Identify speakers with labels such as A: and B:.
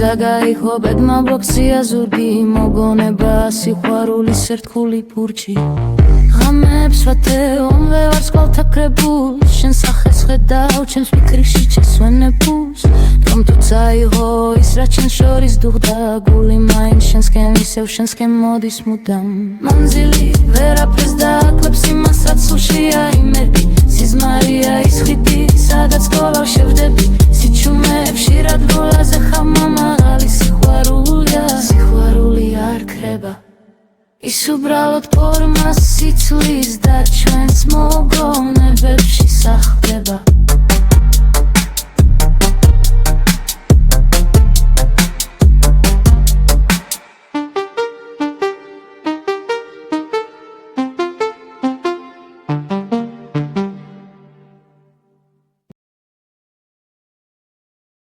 A: როცა გაიხო ბედმა ბლოქცია ზურგი მოგონება სიყვარულის ერთგული ბურჯი ღამეებს ვათეომ ვარ სკოლთა კრებულს შენ სახეს ხედავ ჩემს ფიქრში შესვენებულს რომ თუ წაიღო ის რაც შენ შორის დუღდა გული მაინც შენსკენ ისევ შენსკენ მოდის მუდამ მანძილი ვერაფერს დააკლებს იმასაც სულშია იმედი სიზმარია ის ხიდი სადაც გოლავ შევდები სიჩუმეებში რა გოლაზე ხამამაღალი სიყვარული არ ქრება ის უბრალოდ ფორმას სიცლის და ჩვენ